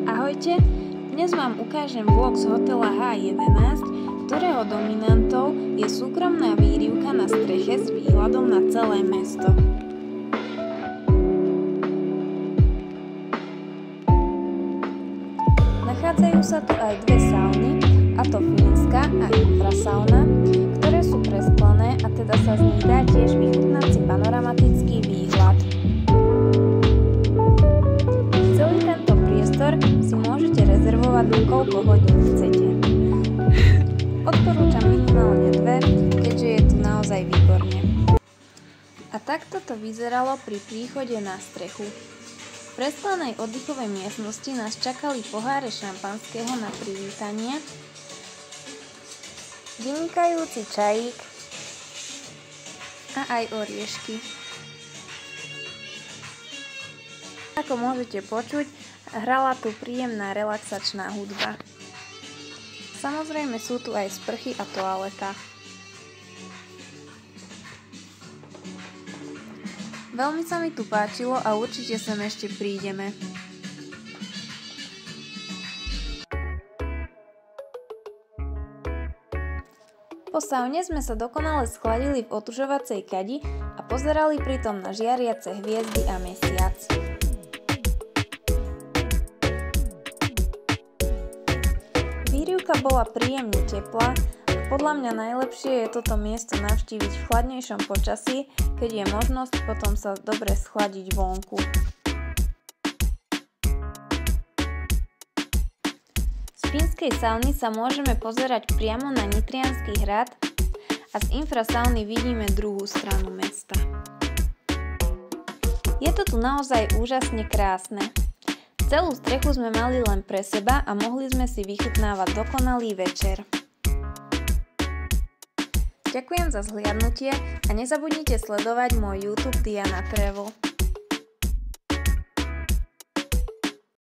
Ahojte, dnes vám ukážem vlog z hotela H11, ktorého dominantou je súkromná výrivka na streche s výhľadom na celé mesto. Nachádzajú sa tu aj dve sauny, a to fínska a infrasauna, ktoré sú presklené a teda sa z nich dá tiež vychutnať si panoramatický výhľad. Celý tento priestor si môžete rezervovať na koľko hodín chcete. Odporúčam minimálne dve, keďže je tu naozaj výborne. A takto to vyzeralo pri príchode na strechu. V presklenej oddychovej miestnosti nás čakali poháre šampanského na privítanie, vynikajúci čajík a aj oriešky. Ako môžete počuť, hrala tu príjemná relaxačná hudba. Samozrejme sú tu aj sprchy a toaleta. Veľmi sa mi tu páčilo a určite sem ešte prídeme. Po saune sme sa dokonale schladili v otužovacej kadi a pozerali pritom na žiariace hviezdy a mesiac. Výrivka bola príjemne teplá. Podľa mňa najlepšie je toto miesto navštíviť v chladnejšom počasí, keď je možnosť potom sa dobre schladiť vonku. Z fínskej sauny sa môžeme pozerať priamo na Nitriansky hrad a z infrasauny vidíme druhú stranu mesta. Je to tu naozaj úžasne krásne. Celú strechu sme mali len pre seba a mohli sme si vychutnávať dokonalý večer. Ďakujem za zhliadnutie a nezabudnite sledovať môj YouTube Diana Travel.